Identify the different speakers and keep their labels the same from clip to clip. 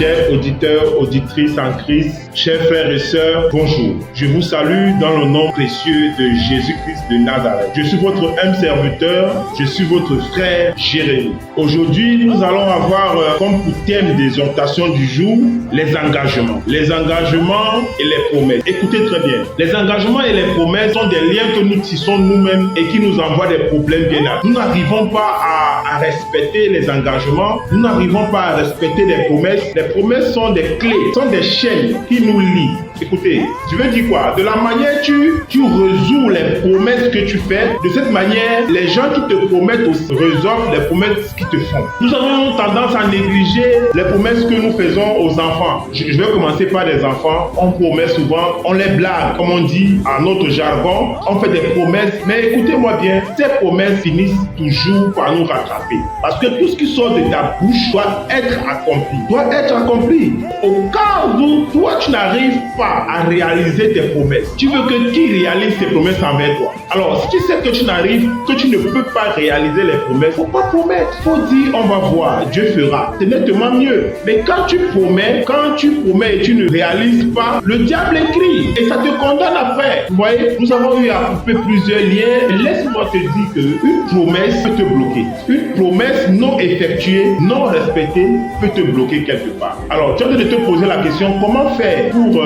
Speaker 1: Chers auditeurs, auditrices en Christ, chers frères et sœurs, bonjour. Je vous salue dans le nom précieux de Jésus-Christ de Nazareth. Je suis votre humble serviteur, je suis votre frère Jérémie. Aujourd'hui, nous allons avoir comme thème d'exhortation du jour les engagements. Les engagements et les promesses. Écoutez très bien. Les engagements et les promesses sont des liens que nous tissons nous-mêmes et qui nous envoient des problèmes bien là. Nous n'arrivons pas à respecter les engagements, nous n'arrivons pas à respecter les promesses. Les promesses sont des clés, sont des chaînes qui nous lient. Écoutez, je veux dire quoi? De la manière tu résous les promesses que tu fais, de cette manière, les gens qui te promettent aussi résolvent les promesses qu'ils te font. Nous avons tendance à négliger les promesses que nous faisons aux enfants. Je vais commencer par les enfants. On promet souvent, on les blague, comme on dit à notre jargon. On fait des promesses, mais écoutez-moi bien, ces promesses finissent toujours par nous rattraper. Parce que tout ce qui sort de ta bouche doit être accompli. Au cas où toi, tu n'arrives pas à réaliser tes promesses, tu veux que qui réalise tes promesses envers toi? Alors, si tu sais que tu ne peux pas réaliser les promesses, faut pas promettre. Faut dire, on va voir, Dieu fera. C'est nettement mieux. Mais quand tu promets et tu ne réalises pas, le diable écrit et ça te condamne après. Vous voyez, nous avons eu à couper plusieurs liens. Laisse-moi te dire qu'une promesse peut te bloquer. Une promesse non effectuée, non respectée peut te bloquer quelque part. Alors, tu as de te poser la question, comment faire pour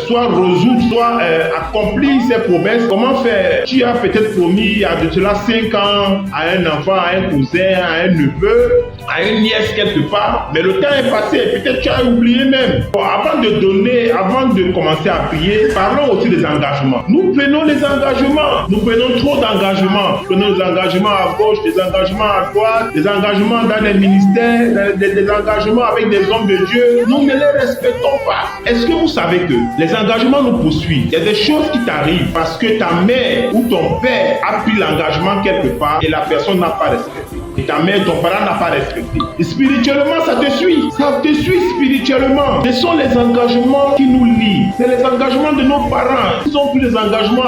Speaker 1: soit résoudre, soit accomplir ces promesses? Comment faire? Tu as peut-être promis il y a de cela 5 ans à un enfant, à un cousin, à un neveu, à une nièce quelque part, mais le temps est passé, peut-être tu as oublié même. Bon, avant de commencer à prier, parlons aussi des engagements. Nous prenons les engagements, nous prenons trop d'engagements. Nous prenons des engagements à gauche, des engagements à droite, des engagements dans les ministères, des engagements avec des hommes de Dieu. Nous ne les respectons pas. Est-ce que vous savez que les engagements nous poursuivent? Il y a des choses qui t'arrivent parce que ta mère ou ton père a pris l'engagement quelque part et la personne n'a pas respecté. Et ta mère, ton parent n'a pas respecté. Et spirituellement, ça te suit. Ça te suit spirituellement. Ce sont les engagements qui nous lient. C'est les engagements de nos parents. Ils ont pris des engagements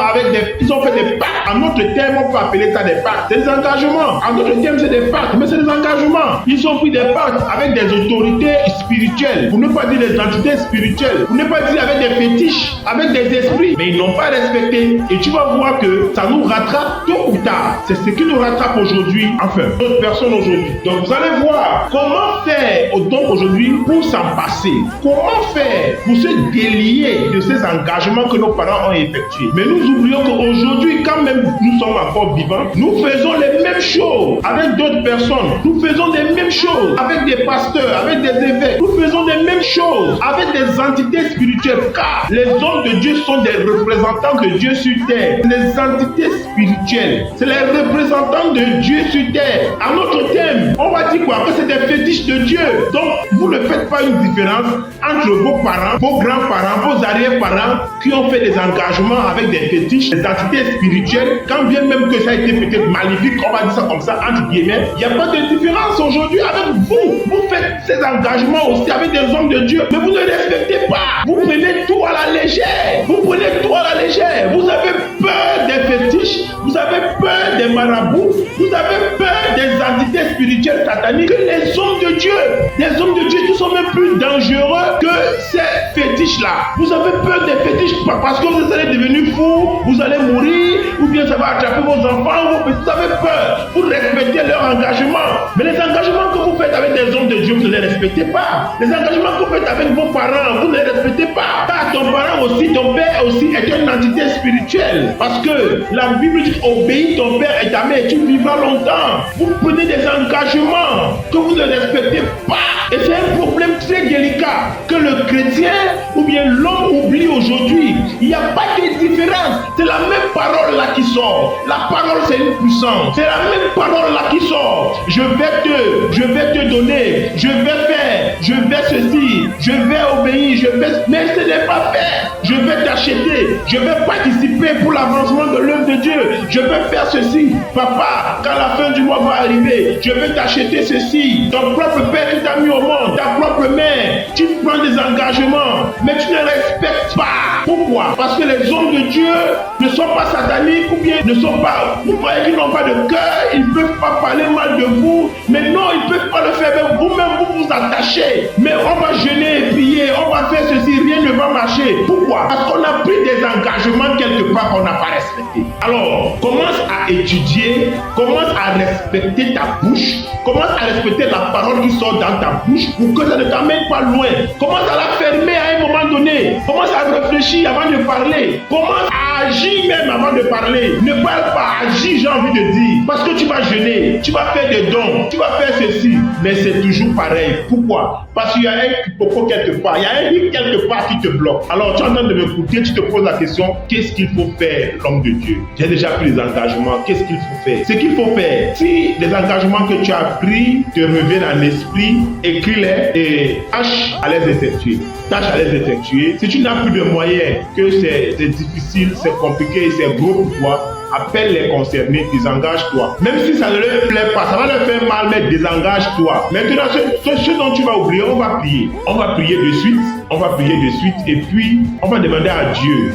Speaker 1: ils ont fait des pactes. En notre terme, on peut appeler ça des pactes. C'est des engagements. En notre terme, c'est des pactes. Mais c'est des engagements. Ils ont pris des pactes avec des autorités spirituelles. Pour ne pas dire des entités spirituelles. Pour ne pas dire avec des fétiches, avec des esprits. Mais ils n'ont pas respecté. Et tu vas voir que ça nous rattrape tôt ou tard. C'est ce qui nous rattrape aujourd'hui. Enfin, personne aujourd'hui. Donc vous allez voir comment faire donc aujourd'hui pour s'en passer. Comment faire pour se délier de ces engagements que nos parents ont effectués. Mais nous oublions qu'aujourd'hui, quand même nous sommes encore vivants, nous faisons les mêmes choses avec d'autres personnes. Nous faisons les mêmes choses avec des pasteurs, avec des évêques. Nous faisons les mêmes choses avec des entités spirituelles. Car les hommes de Dieu sont des représentants de Dieu sur terre. Les entités spirituelles, c'est les représentants de Dieu sur terre. À notre thème, on va dire quoi? Que c'est des fétiches de Dieu. Donc, vous ne faites pas une différence entre vos parents, vos grands-parents, vos arrière-parents qui ont fait des engagements avec des fétiches, des entités spirituelles, quand bien même que ça a été peut-être maléfique, on va dire ça comme ça, entre guillemets, il n'y a pas de différence aujourd'hui avec vous. Vous faites ces engagements aussi avec des hommes de Dieu, mais vous ne respectez pas. Vous prenez tout à la légère. Vous prenez tout à la légère. Vous avez peur des fétiches, vous avez peur des marabouts, vous avez peur des entités spirituelles sataniques que les hommes de Dieu. Les hommes de Dieu qui sont même plus dangereux que ces fétiches-là. Vous avez peur des fétiches parce que vous allez devenir fou, vous allez mourir, ou bien ça va attraper vos enfants, vos petits. Vous avez peur. Vous respectez leur engagement. Mais les engagements que vous faites avec des hommes de Dieu, vous ne les respectez pas. Les engagements que vous faites avec vos parents, vous ne les respectez pas. Car ton parent aussi, ton père aussi est une entité spirituelle. Parce que la Bible dit obéis ton père et ta mère, tu vivras longtemps. Vous prenez des engagements que vous ne respectez pas. Et c'est un problème très délicat que le chrétien ou bien l'homme oublie aujourd'hui. Il n'y a pas de différence. C'est la même parole là qui sort. La parole, c'est une puissance. C'est la même parole là qui sort. Je vais te donner, je vais faire, je vais ceci, je vais obéir, mais ce n'est pas fait. Je vais t'acheter, je vais participer pour l'avancement de l'œuvre de Dieu. Je vais faire ceci. Papa, quand la fin du mois va arriver, je vais t'acheter ceci. Ton propre père qui t'a mis au monde, ta propre mère, tu prends des engagements, mais tu ne respectes pas. Pourquoi? Parce que les hommes de Dieu ne sont sont pas sataniques ou bien ne sont pas, vous voyez qu'ils n'ont pas de cœur, ils ne peuvent pas parler mal de vous, mais non, ils ne peuvent pas le faire, mais vous-même vous vous attachez, mais on va jeûner et prier, on va faire ceci, rien ne va marcher. Pourquoi? Parce qu'on a pris des engagements quelque part qu'on n'a pas respecté. Alors, commence à étudier, commence à respecter ta bouche, commence à respecter la parole qui sort dans ta bouche pour que ça ne t'amène pas loin. Commence à la fermer à un moment donné. Commence à réfléchir avant de parler. Commence à agir même avant de parler. Ne parle pas, agis, j'ai envie de dire. Parce que tu vas jeûner, tu vas faire des dons, tu vas faire ceci. Mais c'est toujours pareil. Pourquoi? Parce qu'il y a un quiproquo quelque part. Il y a un hic quelque part qui te bloque. Alors tu es en train de m'écouter, tu te poses la question, qu'est-ce qu'il faut faire, l'homme de Dieu? J'ai déjà pris des engagements. Qu'est-ce qu'il faut faire? Ce qu'il faut faire, si les engagements que tu as pris te reviennent à l'esprit, écris-les et tâche à les effectuer. Tâche à les effectuer. Si tu n'as plus de moyens, que c'est difficile, c'est compliqué et c'est gros pour toi, appelle les concernés, désengage-toi. Même si ça ne leur plaît pas, ça va leur faire mal, mais désengage-toi. Maintenant, ce dont tu vas oublier, on va prier. On va prier de suite. On va prier de suite et puis on va demander à Dieu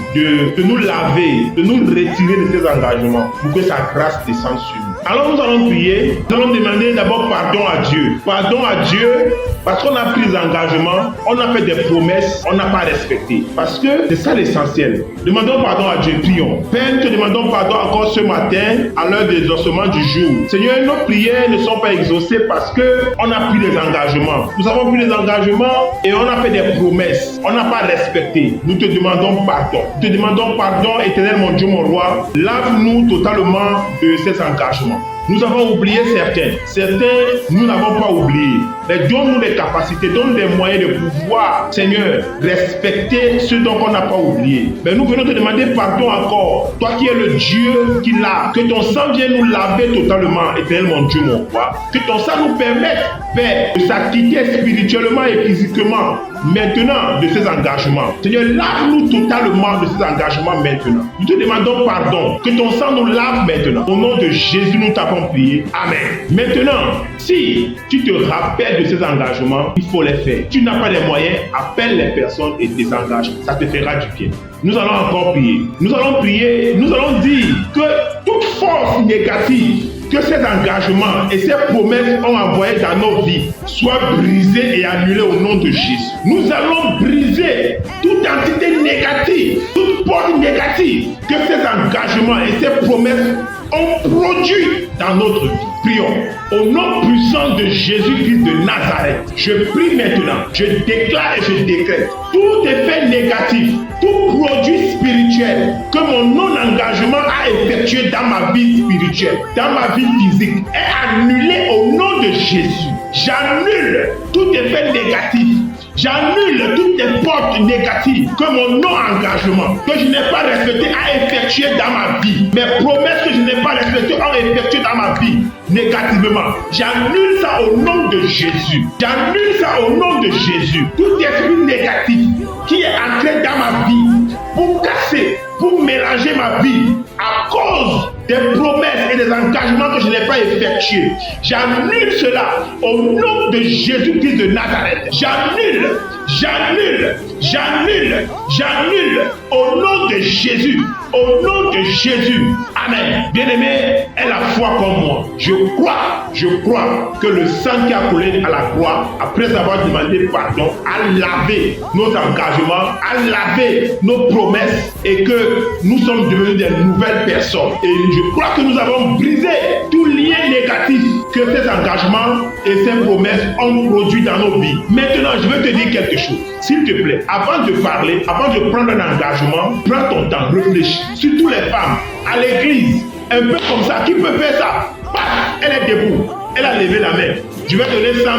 Speaker 1: de nous laver, de nous retirer de ces engagements pour que sa grâce descende sur nous. Alors nous allons prier, nous allons demander d'abord pardon à Dieu. Pardon à Dieu parce qu'on a pris des engagements, on a fait des promesses, on n'a pas respecté. Parce que c'est ça l'essentiel. Demandons pardon à Dieu, prions. Père, nous te demandons pardon encore ce matin à l'heure des exaucements du jour. Seigneur, nos prières ne sont pas exaucées parce qu'on a pris des engagements. Nous avons pris des engagements et on a fait des promesses. On n'a pas respecté. Nous te demandons pardon. Nous te demandons pardon, éternel mon Dieu, mon roi. Lave-nous totalement de ces engagements. Nous avons oublié certains, nous n'avons pas oublié. Mais donne-nous les capacités, donne-nous les moyens de pouvoir, Seigneur, respecter ce dont on n'a pas oublié. Mais nous venons te demander pardon encore. Toi qui es le Dieu qui lave, que ton sang vienne nous laver totalement, éternel mon Dieu, mon roi. Que ton sang nous permette, Père, de s'acquitter spirituellement et physiquement maintenant de ces engagements. Seigneur, lave-nous totalement de ces engagements maintenant. Nous te demandons pardon. Que ton sang nous lave maintenant. Au nom de Jésus, nous t'avons prié. Amen. Maintenant, si tu te rappelles de ces engagements, il faut les faire. Tu n'as pas les moyens, appelle les personnes et désengage. Ça te fera du bien. Nous allons encore prier. Nous allons prier, nous allons dire que toute force négative que ces engagements et ces promesses ont envoyées dans nos vies soient brisés et annulés au nom de Jésus. Nous allons briser toute entité négative, toute porte négative que ces engagements et ces promesses ont produit dans notre vie. Prions. Au nom puissant de Jésus-Christ de Nazareth, je prie maintenant, je déclare et je décrète tout effet négatif, tout produit spirituel que mon non-engagement a effectué dans ma vie spirituelle, dans ma vie physique, est annulé au nom de Jésus. J'annule tout effet négatif. J'annule toutes les portes négatives que mon non-engagement, que je n'ai pas respecté, a effectué dans ma vie. Mes promesses que je n'ai pas respectées ont effectué dans ma vie négativement. J'annule ça au nom de Jésus. J'annule ça au nom de Jésus. Tout esprit négatif qui est entré dans ma vie pour casser, pour mélanger ma vie à cause des promesses et des engagements que je n'ai pas effectués. J'annule cela au nom de Jésus-Christ de Nazareth. J'annule au nom de Jésus. Au nom de Jésus. Amen. Bien-aimé, aie la foi comme moi. Je crois que le sang qui a coulé à la croix, après avoir demandé pardon, a lavé nos engagements, a lavé nos promesses et que nous sommes devenus des nouvelles personnes. Et je crois que nous avons brisé tout lien négatif que ces engagements et ces promesses ont produit dans nos vies. Maintenant, je veux te dire quelque chose. S'il te plaît, avant de parler, avant de prendre un engagement, prends ton temps, réfléchis. Surtout les femmes, à l'église, un peu comme ça, qui peut faire ça? Paf, elle est debout, elle a levé la main. Je vais donner 100 000,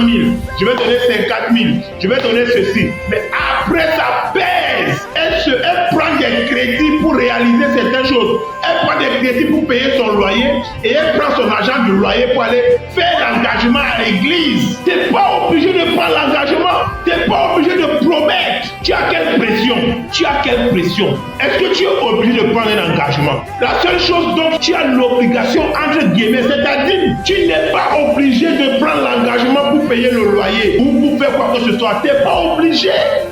Speaker 1: je vais donner 50 000, je vais donner ceci. Mais après ça pèse. Elle prend des crédits pour réaliser certaines choses. Elle prend des crédits pour payer son loyer et elle prend son argent du loyer pour aller faire l'engagement à l'église. Tu n'es pas obligé de prendre l'engagement. Tu n'es pas obligé de promettre. Tu as quelle pression? Est-ce que tu es obligé de prendre un engagement? La seule chose dont tu as l'obligation, entre guillemets, c'est-à-dire tu n'es pas obligé de prendre l'engagement pour payer le loyer ou pour faire quoi que ce soit. Tu n'es pas obligé.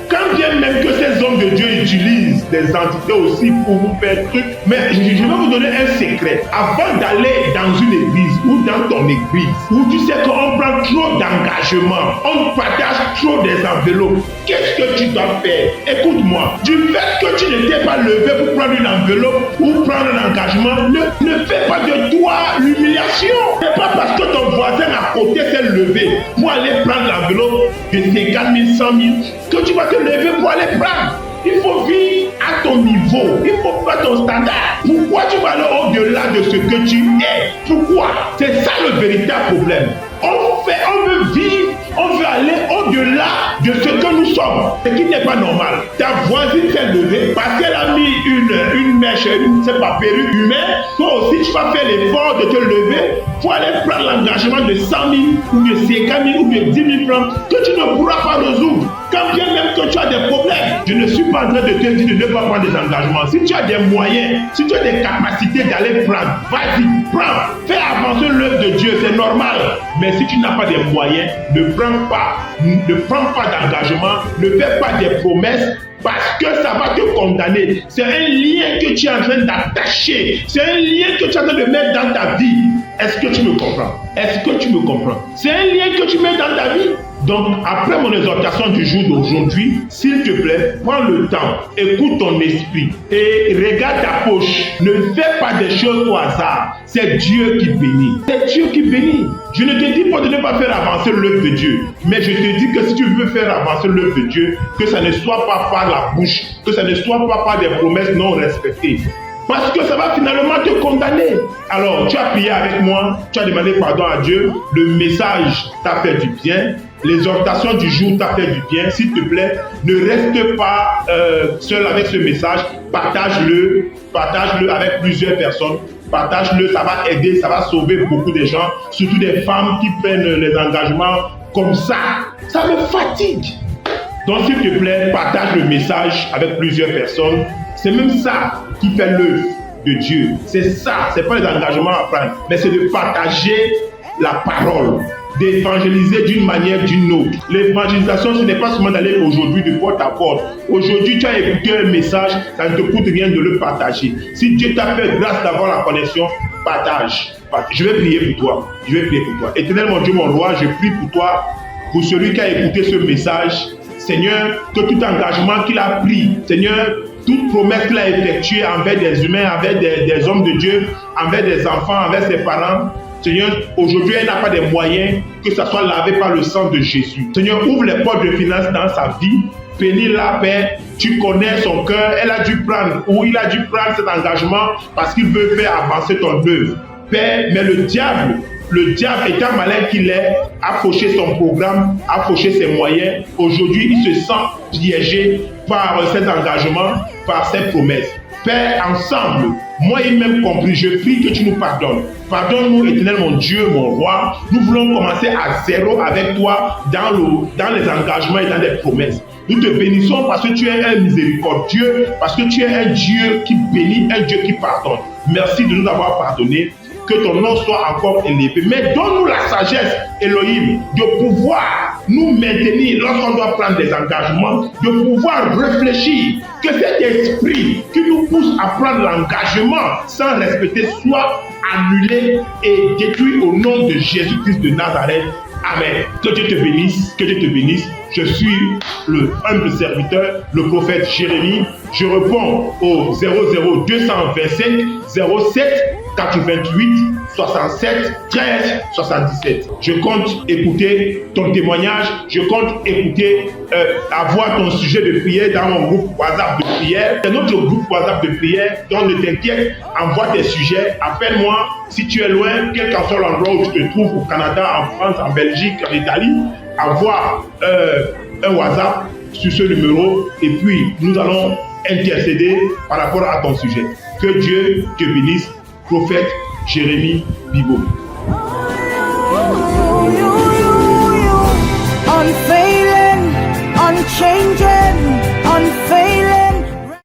Speaker 1: Quand bien même que ces hommes de Dieu utilisent des entités aussi pour vous faire truc. Mais je vais vous donner un secret. Avant d'aller dans une église ou dans ton église, où tu sais qu'on prend trop d'engagement, on partage trop des enveloppes, qu'est-ce que tu dois faire? Écoute-moi, du fait que tu ne t'es pas levé pour prendre une enveloppe ou prendre un engagement, ne fais pas de toi l'humiliation. C'est pas parce que ton voisin à côté s'est levé pour aller prendre l'enveloppe de 50 000, 100 000 que tu vas te lever pour aller prendre. Il faut vivre à ton niveau, il faut faire ton standard. Pourquoi tu vas aller au-delà de ce que tu es? Pourquoi? C'est ça le véritable problème. On veut vivre, on veut aller au-delà de ce que nous sommes, ce qui n'est pas normal. Ta voisine s'est levée parce qu'elle a mis une mèche, c'est pas perruque humaine. Toi aussi, tu vas faire l'effort de te lever pour aller prendre l'engagement de 100 000 ou de 50 000 ou de 10 000 francs que tu ne pourras pas résoudre. Quand bien même que tu as des problèmes, je ne suis pas en train de te dire de ne pas prendre des engagements. Si tu as des moyens, si tu as des capacités d'aller prendre, vas-y, prends. Fais avancer l'œuvre de Dieu, c'est normal. Mais si tu n'as pas des moyens, ne prends pas d'engagement, ne fais pas des promesses, parce que ça va te condamner. C'est un lien que tu es en train d'attacher. C'est un lien que tu es en train de mettre dans ta vie. Est-ce que tu me comprends? Est-ce que tu me comprends? C'est un lien que tu mets dans ta vie. Donc, après mon exhortation du jour d'aujourd'hui, s'il te plaît, prends le temps, écoute ton esprit et regarde ta poche. Ne fais pas des choses au hasard. C'est Dieu qui bénit. C'est Dieu qui bénit. Je ne te dis pas de ne pas faire avancer l'œuvre de Dieu, mais je te dis que si tu veux faire avancer l'œuvre de Dieu, que ça ne soit pas par la bouche, que ça ne soit pas par des promesses non respectées. Parce que ça va finalement te condamner. Alors, tu as prié avec moi, tu as demandé pardon à Dieu, le message t'a fait du bien, l'exhortation du jour t'a fait du bien. S'il te plaît, ne reste pas seul avec ce message, partage-le avec plusieurs personnes. Partage-le, ça va aider, ça va sauver beaucoup de gens, surtout des femmes qui prennent les engagements comme ça. Ça me fatigue. Donc, s'il te plaît, partage le message avec plusieurs personnes. C'est même ça qui fait l'œuvre de Dieu. C'est ça, c'est pas les engagements à prendre, mais c'est de partager la parole, d'évangéliser d'une manière ou d'une autre. L'évangélisation, ce n'est pas seulement d'aller aujourd'hui de porte à porte. Aujourd'hui, tu as écouté un message, ça ne te coûte rien de le partager. Si Dieu t'a fait grâce d'avoir la connexion, partage. Je vais prier pour toi. Éternel mon Dieu, mon roi, je prie pour toi, pour celui qui a écouté ce message. Seigneur, que tout engagement qu'il a pris, Seigneur, toute promesse qu'il a effectuée envers des humains, envers des hommes de Dieu, envers des enfants, envers ses parents, Seigneur, aujourd'hui, elle n'a pas de moyens que ça soit lavé par le sang de Jésus. Seigneur, ouvre les portes de finances dans sa vie. Bénis-la, Père. Tu connais son cœur. Elle a dû prendre, ou il a dû prendre cet engagement parce qu'il veut faire avancer ton œuvre. Père, mais le diable étant malin qu'il est, a fauché son programme, a fauché ses moyens. Aujourd'hui, il se sent piégé par cet engagement, par cette promesse. Père, ensemble, moi et même compris, je prie que tu nous pardonnes. Pardonne-nous, éternel mon Dieu, mon roi. Nous voulons commencer à zéro avec toi dans les engagements et dans les promesses. Nous te bénissons parce que tu es un miséricordieux, parce que tu es un Dieu qui bénit, un Dieu qui pardonne. Merci de nous avoir pardonné. Que ton nom soit encore élevé. Mais donne-nous la sagesse, Elohim, de pouvoir nous maintenir lorsqu'on doit prendre des engagements, de pouvoir réfléchir, que cet esprit qui nous pousse à prendre l'engagement sans respecter soit annulé et détruit au nom de Jésus-Christ de Nazareth. Amen. Que Dieu te bénisse, que Dieu te bénisse. Je suis le humble serviteur, le prophète Jérémie. Je réponds au 00 225 07 88 67 13 77. Je compte écouter ton témoignage. Je compte écouter, avoir ton sujet de prière dans mon groupe WhatsApp de prière. C'est notre groupe WhatsApp de prière. Donc ne t'inquiète, envoie tes sujets. Appelle-moi si tu es loin, quel qu'en soit l'endroit où tu te trouves, au Canada, en France, en Belgique, en Italie. Envoie un WhatsApp sur ce numéro et puis nous allons intercéder par rapport à ton sujet. Que Dieu te bénisse. Prophète Jérémie Bibo.
Speaker 2: Unfailing, unchanging, unfailing.